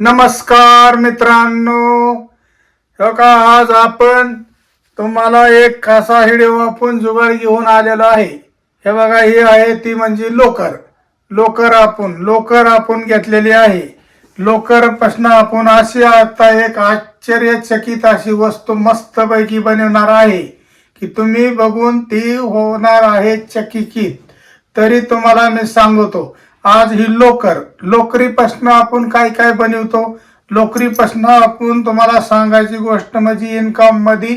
नमस्कार मित्रांनो, हो का आज आपण तुम्हाला एक खासा व्हिडिओ आपण जुगाड घेऊन आलेलो आहे. हे बघा, ही आहे ती म्हणजे लोकर आपण घेतलेली आहे. लोकर पासून आपण अशी आता एक आश्चर्यचकित अशी वस्तू मस्तपैकी बनवणार आहे की तुम्ही बघून ती होणार आहे चकित. तरी तुम्हाला मी सांगतो, आज ही लोकरीपासून आपण काय काय बनवतो. लोकरीपासून आपण तुम्हाला सांगायची गोष्ट म्हणजे इन्कम मध्ये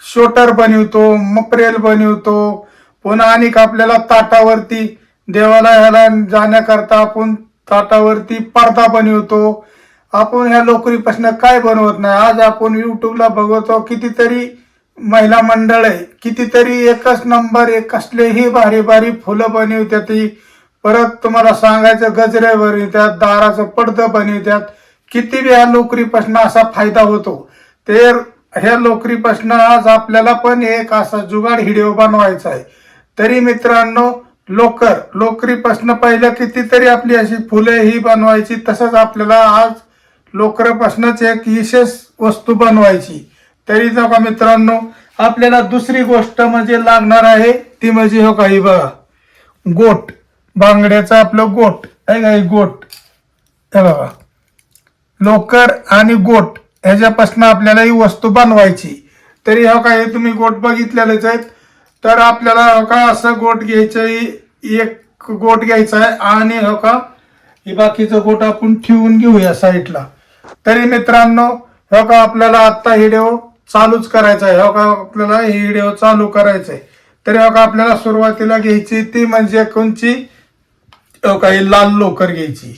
शोटर बनवतो, मपरेल बनवतो, पुन्हा आणि आपल्याला ताटावरती देवाला ह्याला जाण्याकरता आपण ताटावरती पडदा बनवतो. आपण ह्या लोकरीपासून काय बनवत नाही. आज आपण युट्यूबला बघतो कितीतरी महिला मंडळ आहे, कितीतरी एकच नंबर एक कसलेही भारी भारी फुलं बनवतात. परत तुम्हाला सांगायचं गजरे बनवतात, दाराचं पडदं बनवतात. किती बी ह्या लोकरीपासून असा फायदा होतो. तर ह्या लोकरीपासून आज आपल्याला पण एक असा जुगाड व्हिडिओ बनवायचा आहे. तरी मित्रांनो, लोकरीपासून पहिलं कितीतरी आपली अशी फुले ही बनवायची. तसंच आपल्याला आज लोकरीपासूनच एक विशेष वस्तू बनवायची. तरी जाऊ का मित्रांनो, आपल्याला दुसरी गोष्ट म्हणजे लागणार आहे ती म्हणजे हो काही बघा, गोट. बांगड्याचं आपलं गोट आहे का, गोट. हे बघा, लोकर आणि गोट ह्याच्यापासून आपल्याला ही वस्तू बनवायची. तरी हो का, हे तुम्ही गोट बघितलेलेच आहेत. तर आपल्याला हो का असं गोट घ्यायचं, एक गोट घ्यायचा आहे आणि हो का ही बाकीचं गोट आपण ठेवून घेऊया साईडला. तरी मित्रांनो, हो का आपल्याला आता व्हिडिओ चालूच करायचा आहे. हो का आपल्याला ही व्हिडिओ चालू करायचा आहे. तरी हो का आपल्याला सुरुवातीला घ्यायची ती म्हणजे कोणची, काही लाल लोकर घ्यायची.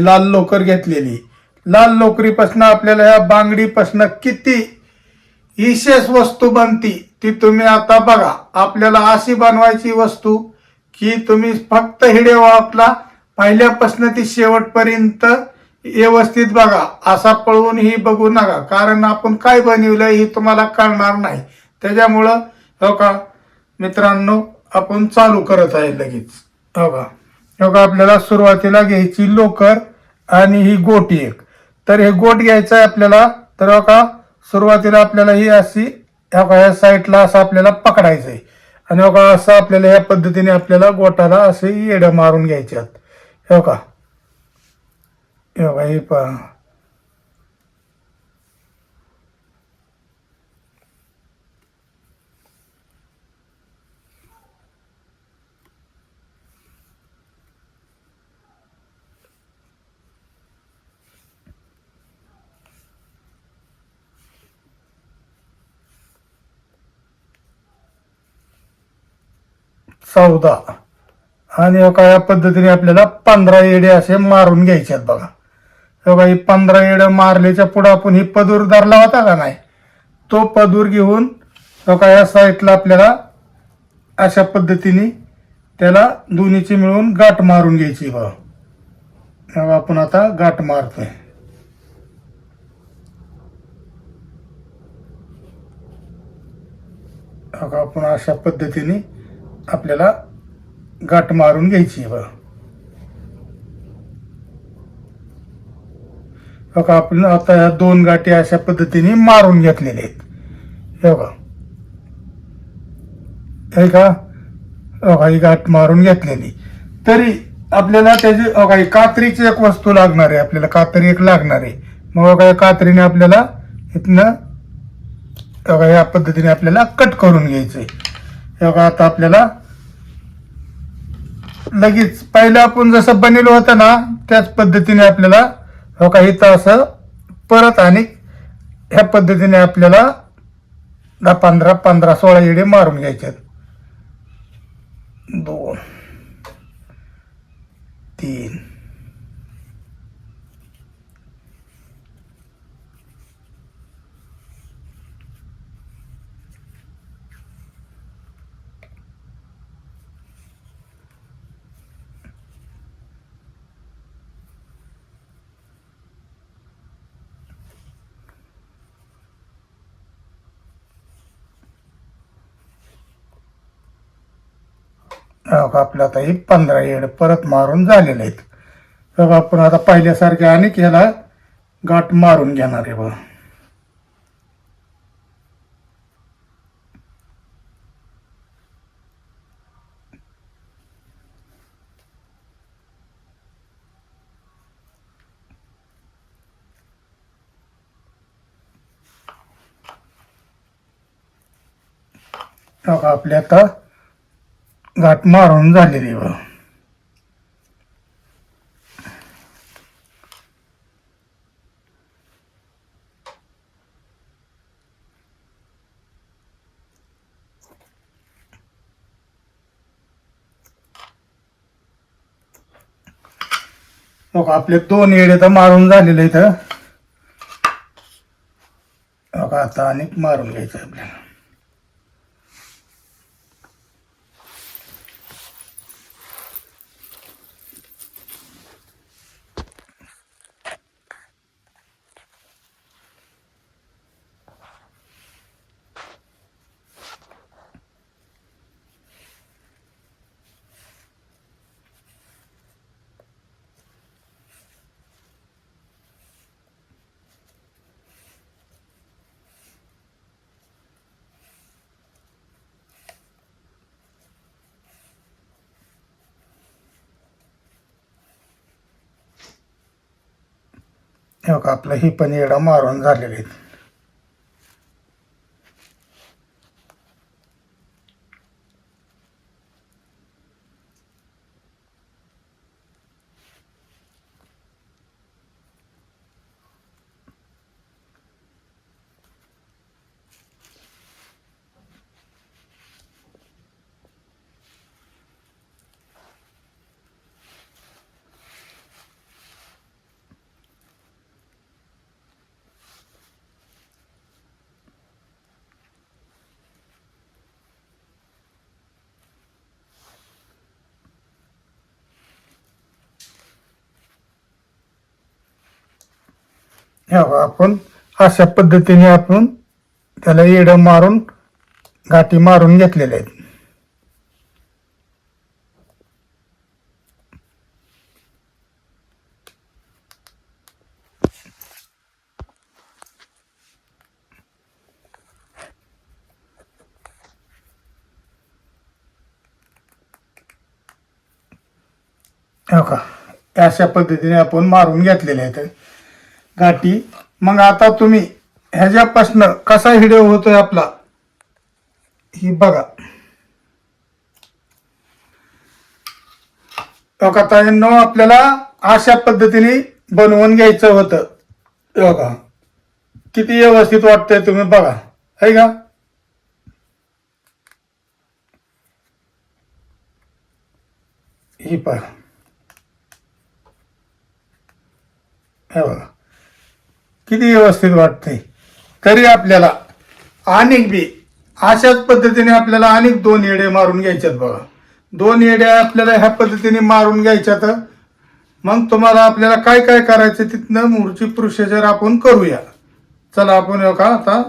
लाल लोकर घेतलेली. लाल लोकरीपासून आपल्याला या बांगडीपासून किती विशेष वस्तू बनती ती तुम्ही आता बघा. आपल्याला अशी बनवायची वस्तू की तुम्ही फक्त व्हिडिओ आपला पहिल्यापासून ती शेवटपर्यंत व्यवस्थित बघा. असा पळवून ही बघू नका, कारण आपण काय बनवलंय ही तुम्हाला कळणार नाही. त्याच्यामुळं हो का मित्रांनो, आपण चालू करत आहे लगेच. हो का आपल्याला सुरुवातीला घ्यायची लोकर आणि ही गोट एक. तर हे गोट घ्यायचं आहे आपल्याला. तर हो का सुरुवातीला आपल्याला ही अशी हो का या साईडला असं आपल्याला पकडायचं आहे आणि हो का असं आपल्याला या पद्धतीने आपल्याला गोटाला असे येडं मारून घ्यायच्यात. हो का हे पहा, 14 आणि हो का या पद्धतीने आपल्याला 15 येडे असे मारून घ्यायच्यात बघा. हो का ही 15 येडं मारल्याच्या पुढे आपण ही पदूर धरला होता का नाही, तो पदूर घेऊन हो का या साईडला आपल्याला अशा पद्धतीने त्याला दोन्हीची मिळून गाठ मारून घ्यायची बघा. आपण आता गाठ मारतोय. हो का आपण अशा पद्धतीने आपल्याला गाठ मारून घ्यायची बघा. हो का आपण आता ह्या 2 गाठी अशा पद्धतीने मारून घेतलेल्या आहेत. हे बघा, हे का हो का ही गाठ मारून घेतलेली. तरी आपल्याला त्याची हो का कात्रीची एक वस्तू लागणार आहे. आपल्याला कात्री एक लागणार आहे. मग हो का कात्रीने आपल्याला इथनं हो का या पद्धतीने आपल्याला कट करून घ्यायचंय. हे का आता आपल्याला लगेच पहिलं आपण जसं बनवलं होतं ना त्याच पद्धतीने आपल्याला हो का इथं असं परत आणि ह्या पद्धतीने आपल्याला 15-16 येडे मारून घ्यायचे. 2 3 आपलं आता ही 15 येड परत मारून झालेले आहेत. बघा आपण आता पहिल्यासारखे आणि ह्याला गाठ मारून घेणार आहे बघा. बघा आपली आता गाठ मारून झालेली बघा. बघा आपले 2 येडे तर मारून झालेले इथं. बघा आता अनेक मारून घ्यायचं आपल्याला. हे बघा आपलं ही पण येडा मारून झालेले आहेत. हे बघा आपण अशा पद्धतीने आपण त्याला येडं मारून गाठी मारून घेतलेल्या आहेत. हो का, अशा पद्धतीने आपण मारून घेतलेले आहेत गाठी. मग आता तुम्ही ह्याच्यापासून कसा व्हिडिओ होतोय आपला ही बघा. हो का ताईंनो, आपल्याला अशा पद्धतीने बनवून घ्यायचं होतं. हो का, किती व्यवस्थित वाटतंय तुम्ही बघा, है का. ही पहा, हे बघा किती व्यवस्थित वाटतंय. तरी आपल्याला अनेक बी अशाच पद्धतीने आपल्याला अनेक 2 येडे मारून घ्यायच्यात बघा. 2 येड्या आपल्याला ह्या पद्धतीने मारून घ्यायच्यात. मग तुम्हाला आपल्याला काय काय करायचं तिथनं मूळची प्रोसिजर आपण करूया. चला आपण हो का आता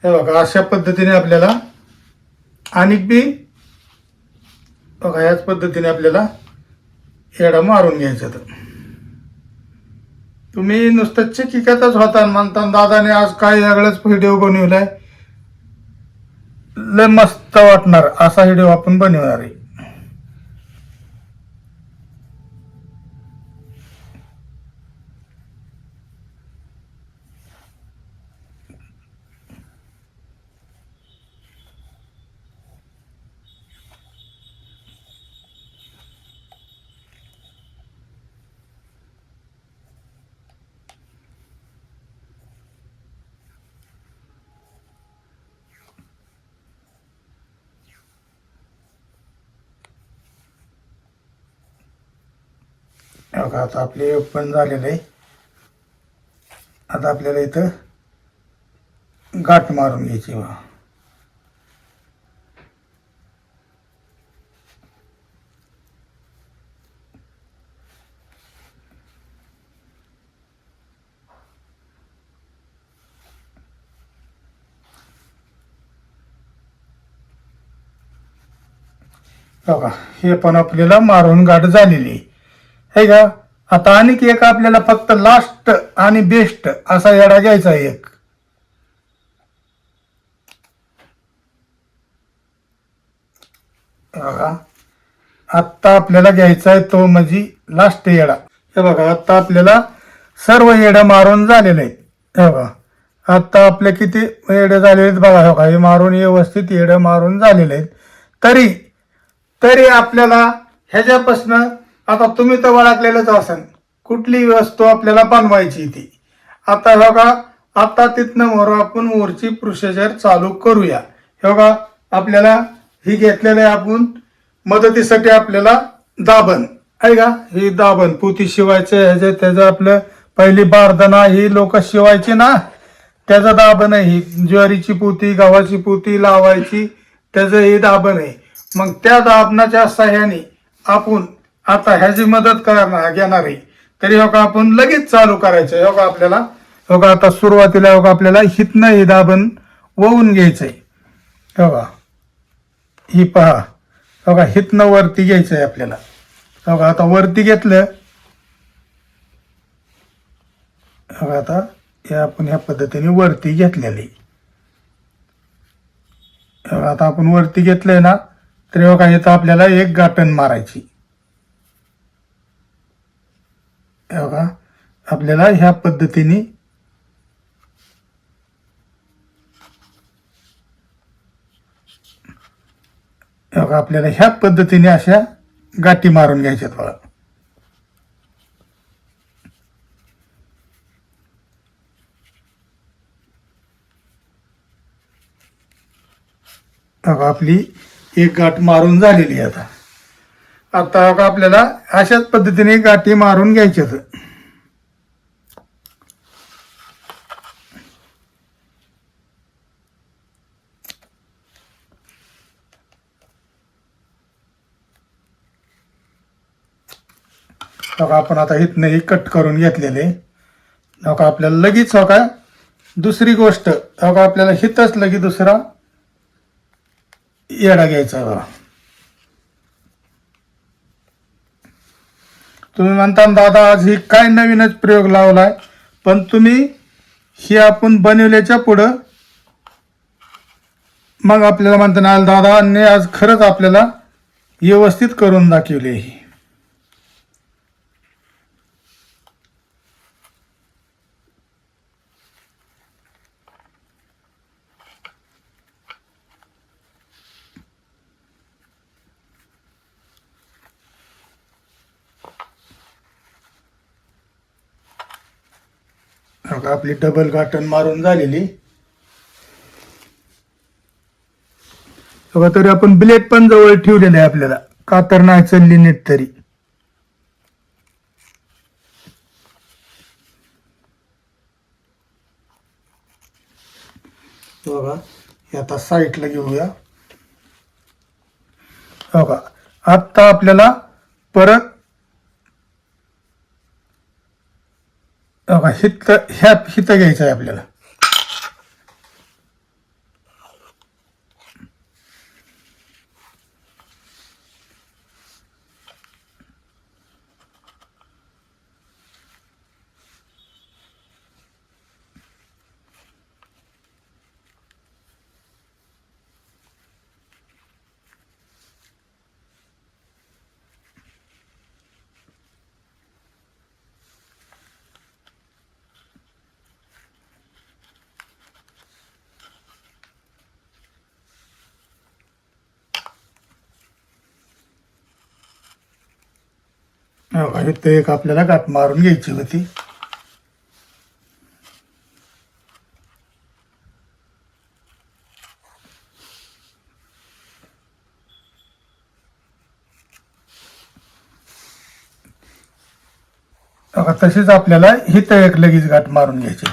हे बघा अशा पद्धतीने आपल्याला अनेक बी बघा याच पद्धतीने आपल्याला येडा मारून घ्यायचा. तर तुम्ही नुसतं चिकित्यातच होता म्हणता दादाने आज काय वेगळाच व्हिडिओ बनवलाय, लय मस्त वाटणार असा व्हिडिओ आपण बनवणार आहे. बघा आता आपले ओपन झालेलं आहे. आता आपल्याला इथं गाठ मारून घ्यायची बघा. बघा हे पण आपल्याला मारून गाठ झालेली आहे का. आता आणखी एक आपल्याला फक्त लास्ट आणि बेस्ट असा येडा घ्यायचा आहे एक. बघा आत्ता आपल्याला घ्यायचा आहे तो म्हणजे लास्ट येडा. हे बघा आता आपल्याला सर्व येडे मारून झालेले आहेत. हे बघा आता आपले किती येडे झालेले आहेत बघा. हे बघा हे मारून व्यवस्थित येडे मारून झालेले आहेत. तरी तरी आपल्याला ह्याच्यापासनं आता तुम्ही तर ओळखलेलंच असेल कुठली वस्तू आपल्याला बनवायची ती. आता बघा आता तिथनं मोर आपण मोरची प्रोसिजर चालू करूया. हे बघा आपल्याला ही घेतलेलं आहे आपण मदतीसाठी आपल्याला दाबण आहे का. ही दाबण पोती शिवायचं ह्याचं त्याचं आपलं पहिली बारदाना ही लोक शिवायची ना त्याचं दाबण आहे. ही ज्वारीची पोती गव्हाची पोती लावायची त्याचं हे दाबण आहे. मग त्या दाबणाच्या सहाय्याने आपण आता ह्याची मदत करणार घेणार आहे. तरी हो का आपण लगेच चालू करायचं. हो का आपल्याला हो का आता सुरुवातीला हो का आपल्याला हितनं हे दाबण वळून घ्यायचंय. हो का ही पहा हो का हितनं वरती घ्यायचंय आपल्याला. हो का आता वरती घेतलं. हो का आता हे आपण ह्या पद्धतीने वरती घेतलेली. आता आपण वरती घेतलंय ना तर हो का इथं आपल्याला एक गाठण मारायची. हो का आपल्याला ह्या पद्धतीने हो का आपल्याला ह्या पद्धतीने अशा गाठी मारून घ्यायच्यात बघा. बघा आपली एक गाठ मारून झालेली आहे. आता बघा आपल्याला अशाच पद्धतीने गाठी मारून घ्यायच्यात. बघा आपण आता इथनंही कट करून घेतलेले. बघा आपल्याला लगेच हो का दुसरी गोष्ट हो का आपल्याला हितच लगेच दुसरा येडा घ्यायचा बघा. तुम्ही म्हणता दादा आज ही काय नवीनच प्रयोग लावलाय पण तुम्ही ही आपण बनवल्याच्या पुढं मग आपल्याला म्हणता ना दादाने आज खरंच आपल्याला व्यवस्थित करून दाखवले. ही आपली डबल गाठण मारून झालेली. बघा तरी आपण ब्लेड पण जवळ ठेवलेले आहे आपल्याला का तर नाही चालली नीट तरी. बघा हे आता साईडला घेऊया. बघा आता आपल्याला परत बघा हित ह्या हित घ्यायचं आहे आपल्याला. इथं एक आपल्याला गाठ मारून घ्यायची होती. तशीच आपल्याला इथं एक लगेच गाठ मारून घ्यायची.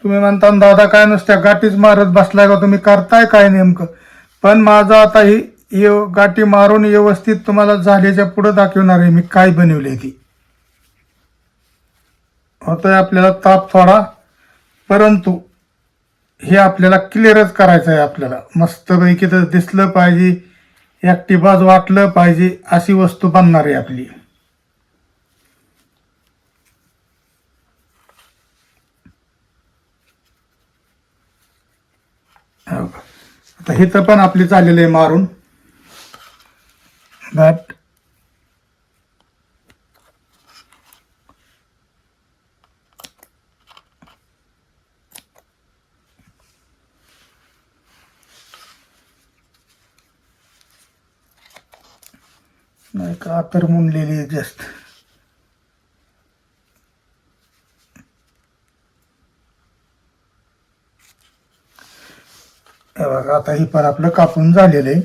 तुम्ही म्हणता दादा काय नुसत्या गाठीच मारत बसलाय का तुम्ही करताय काय नेमकं. पण माझं आता ही गाठी मारून व्यवस्थित तुम्हाला झाल्याच्या पुढे दाखवणार आहे मी काय बनवले ती. होतोय आपल्याला ताप थोडा परंतु हे आपल्याला क्लिअरच करायचं आहे. आपल्याला मस्तपैकी तर दिसलं पाहिजे, एकटी बाजू वाटलं पाहिजे, अशी वस्तू बनणार आहे आपली. हो का. आता हिथं पण आपली चाललेलं आहे मारून बट नाही का तर मुनलेली जस्ट. हे बघा आता ही पण आपलं कापून झालेलं आहे.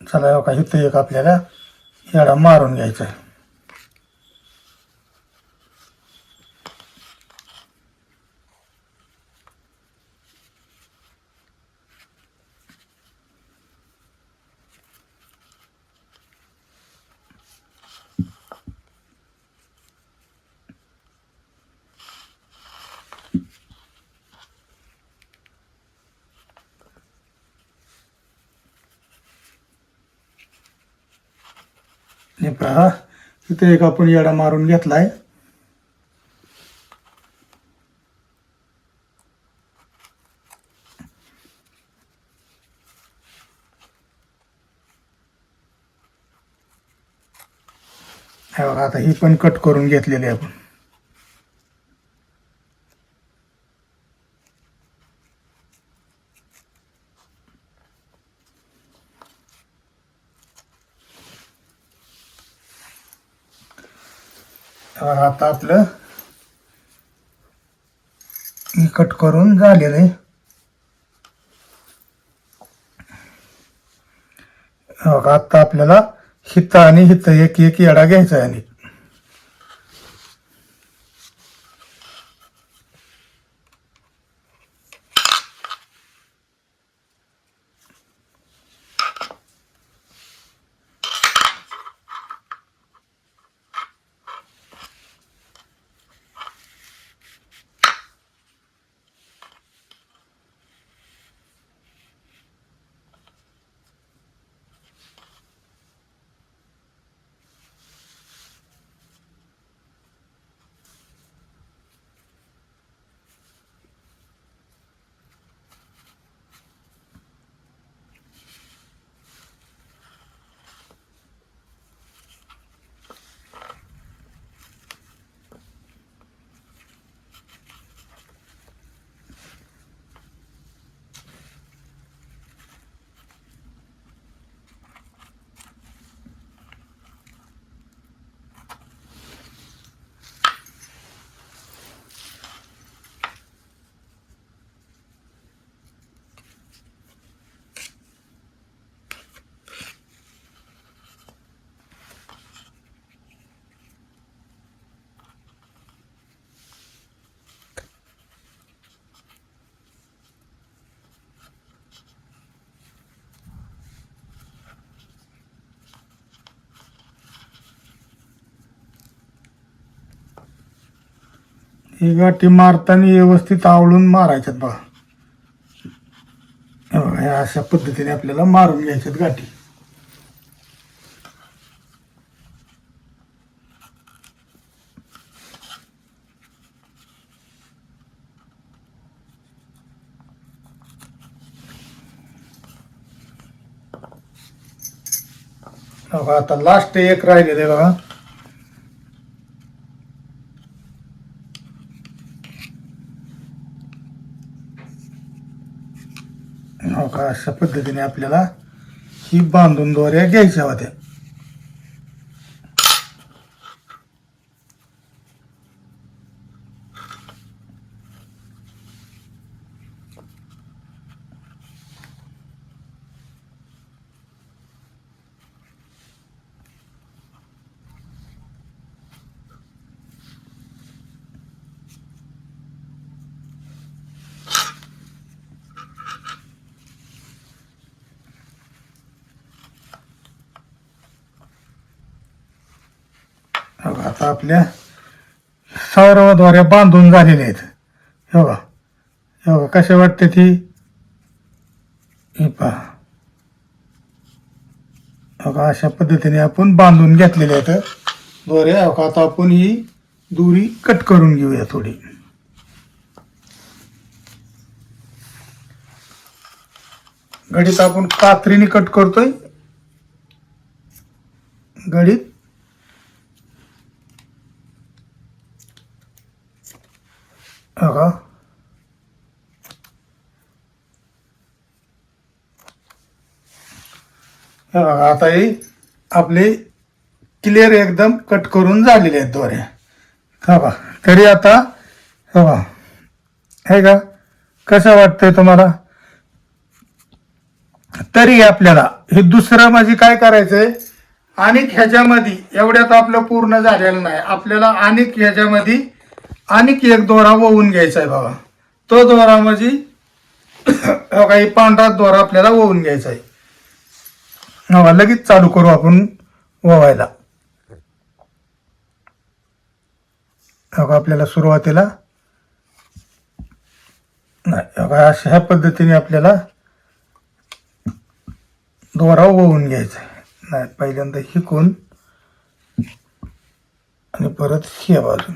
चला हो का, इथं एक आपल्याला येडा मारून घ्यायचा आहे. हे पहा, इथे एक आपण येडा मारून घेतलाय. हे बघा आता ही पण कट करून घेतलेली आहे आपण. हे बघा आता आपलं ही कट करून झालेलं आहे. हे बघा आता आपल्याला हिथं आणि हिथं एक एक येडा घ्यायचा आहे. आणि ही गाठी मारताना व्यवस्थित आवळून मारायच्यात बघा. हे बघा, ह्या अशा पद्धतीने आपल्याला मारून घ्यायच्यात गाठी. बघा आता लास्ट एक राहिलेलं आहे बघा. हो का, अशा पद्धतीने आपल्याला ही बांधून दोऱ्या घ्यायच्या होत्या. आता आपल्या सर्व दोऱ्या बांधून झालेल्या आहेत. हे बघा, हे बघा कशा वाटते ती, हे पहा. बघा अशा पद्धतीने आपण बांधून घेतलेल्या आहेत दोऱ्या. आता आपण ही दोरी कट करून घेऊया थोडी. घडीत आपण कात्रीने कट करतोय. घडीत बघा आता हे आपले क्लिअर एकदम कट करून झालेले आहेत दोऱ्या. बघा तरी आता बघा आहे का, कसं वाटतंय तुम्हाला? तरी आपल्याला हे दुसरं म्हणजे काय करायचंय, अनेक ह्याच्यामध्ये एवढ्यात आपलं पूर्ण झालेलं नाही. आपल्याला अनेक ह्याच्यामध्ये अनेक एक दोरा वळून घ्यायचा आहे बघा. तो दोरा म्हणजे काही पांढरा दोरा आपल्याला वळून घ्यायचा आहे. लगेच चालू करू आपण ववायला. आपल्याला सुरुवातीला नाही अशा पद्धतीने आपल्याला दोरा वळून घ्यायचा आहे. नाही पहिल्यांदा हिकून आणि परत ह्या बाजून.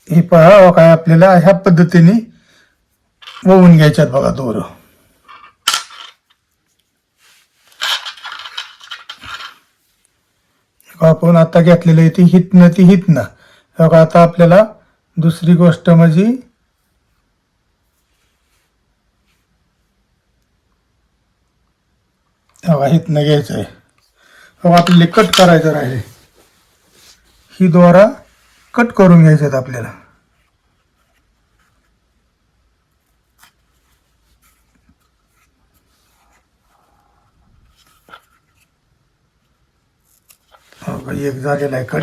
हे पहा काय आपल्याला ह्या पद्धतीने वळून घ्यायच्यात बघा दोर. आपण आता घेतलेलं ती हितनं ती हितनं. बघा आता आपल्याला दुसरी गोष्ट म्हणजे बघा हितनं घ्यायचं आहे. बघा आपल्याला कट करायचं राहिले, ही दोरा कट करून घ्यायच्यात आपल्याला. एक झालेला आहे कट.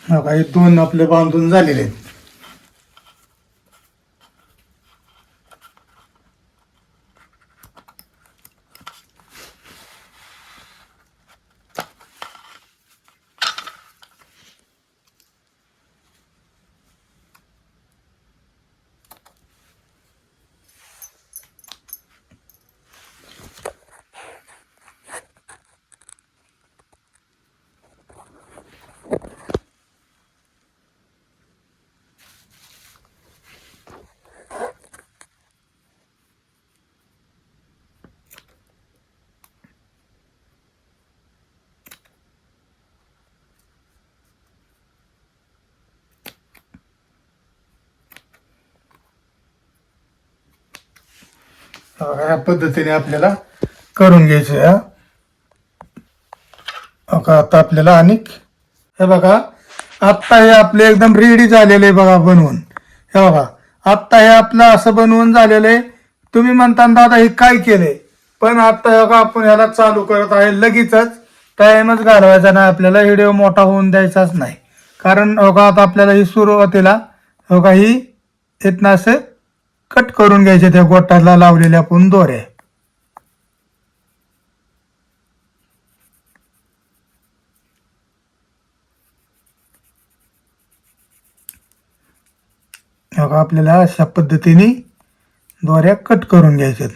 काही दोन आपले बांधून झालेले आहेत. ह्या पद्धतीने आपल्याला करून घ्यायचं. आता आपल्याला अनेक हे बघा आत्ता हे आपले एकदम रेडी झालेले बघा बनवून. हे बघा आत्ता हे आपलं असं बनवून झालेलं आहे. तुम्ही म्हणता दादा हे काय केलंय, पण आता बघा आपण ह्याला चालू करत आहे लगेचच. टाइमच घालवायचा नाही आपल्याला, व्हिडिओ मोठा होऊन द्यायचाच नाही. कारण बघा आता आपल्याला ही सुरुवातीला बघा ही इथनं असं कट करून घ्यायचे त्या गोटाला लावलेल्या आपण दोऱ्या. बघा आपल्याला अशा पद्धतीने दोऱ्या कट करून घ्यायच्यात.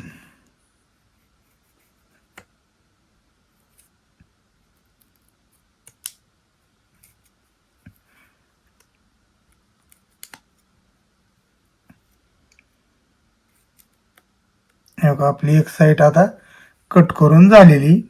बघा आपली एक साईड आता कट करून झालेली.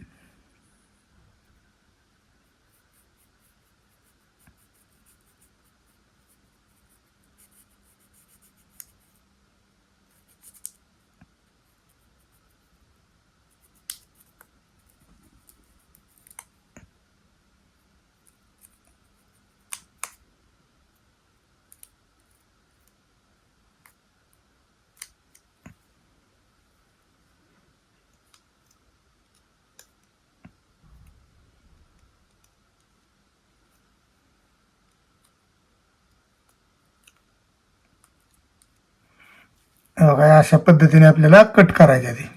बघा अशा पद्धतीने आपल्याला कट करायच्या ते.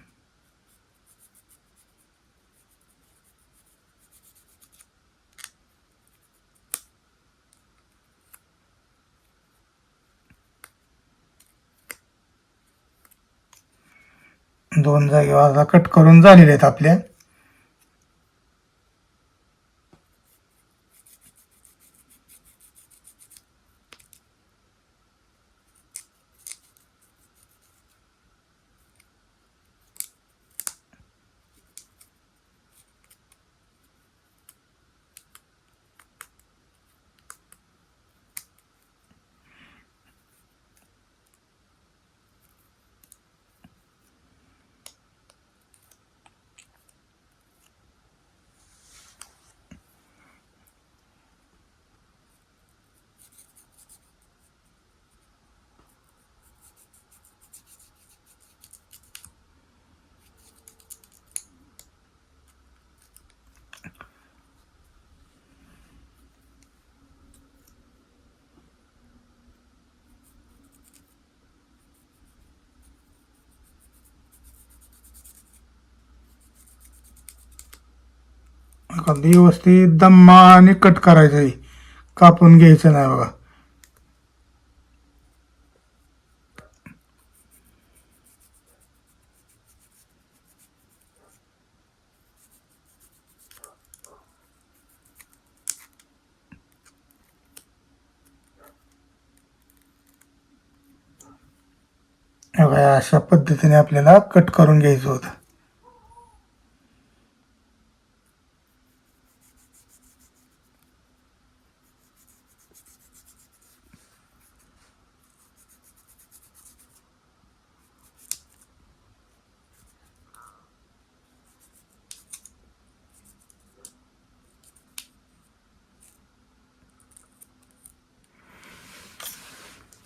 दोन जागेवर आता कट करून झालेले आहेत आपल्या. व्यवस्थित दम्माने कट करायचं आहे, कापून घ्यायचं नाही बघा. बघा अशा पद्धतीने आपल्याला कट करून घ्यायचं होतं.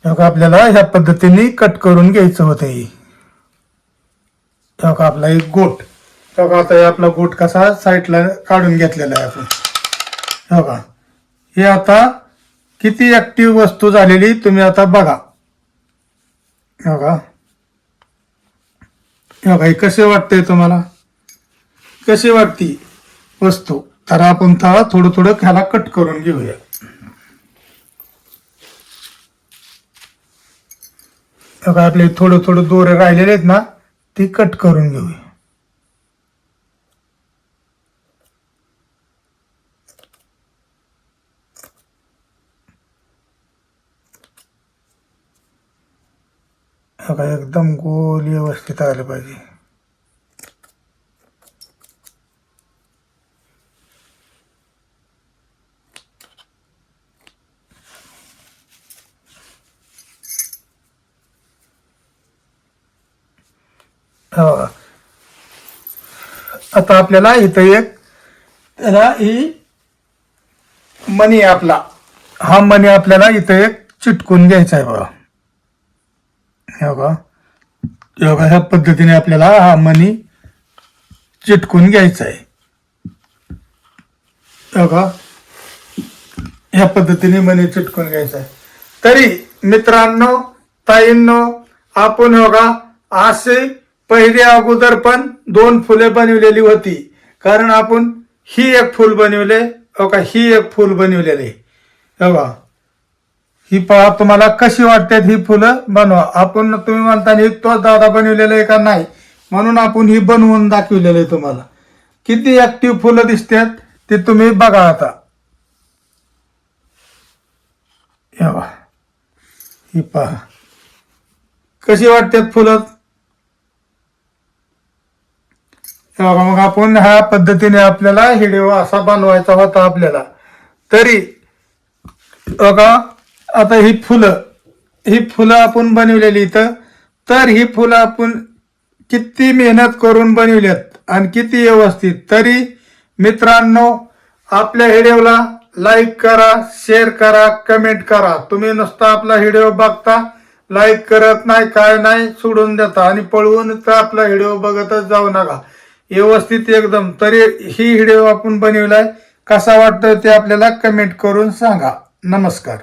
बघा आपल्याला ह्या पद्धतीने कट करून घ्यायचं होतं. बघा आपला एक गोट. बघा आता आपला गोट कसा साईडला काढून घेतलेला आहे आपण. बघा हे आता किती ऍक्टिव्ह वस्तू झालेली तुम्ही आता बघा. बघा बघा हे कसे वाटतंय तुम्हाला, कशी वाटती वस्तू. तर आपण त्याला थोडं थोडं ह्याला कट करून घेऊया. बघा आपले थोडं थोडं दोरे राहिलेले आहेत ना, ती कट करून घेऊया. बघा एकदम गोल व्यवस्थित आलं पाहिजे. आता आपल्याला इथं एक त्याला ही मणी आपला हा मणी आपल्याला इथं एक चिटकून घ्यायचा आहे बघा. बघा ह्या पद्धतीने आपल्याला हा मणी चिटकून घ्यायचा आहे. बघा ह्या पद्धतीने मणी चिटकून घ्यायचा आहे. तरी मित्रांनो ताईंनो आपण बघा असे पहिले अगोदर पण 2 फुले बनवलेली होती. कारण आपण ही एक फूल बनवले, बघा ही एक फूल बनवलेले. बघा ही पहा तुम्हाला कशी वाटतात ही फुलं बनवा. आपण तुम्ही म्हणता ही तो दादा बनवलेलं आहे का नाही, म्हणून आपण ही बनवून दाखवलेलं आहे तुम्हाला. किती ऍक्टिव्ह फुलं दिसतात ते तुम्ही बघा आता. ही पहा कशी वाटतात फुलं. मग आपण ह्या पद्धतीने आपल्याला व्हिडिओ असा बनवायचा होता आपल्याला. तरी बघा आता ही फुलं आपण बनवलेली इथं. तर ही फुलं आपण किती मेहनत करून बनवल्यात आणि किती व्यवस्थित. तरी मित्रांनो आपल्या व्हिडिओला लाईक करा, शेअर करा, कमेंट करा. तुम्ही नुसता आपला व्हिडिओ बघता, लाईक करत नाही, काय नाही, सोडून देता आणि पळवून तर आपला व्हिडिओ बघतच जाऊ नका. व्यवस्थित एकदम. तरी ही व्हिडिओ आपण बनवलाय, कसा वाटतोय ते आपल्याला कमेंट करून सांगा. नमस्कार.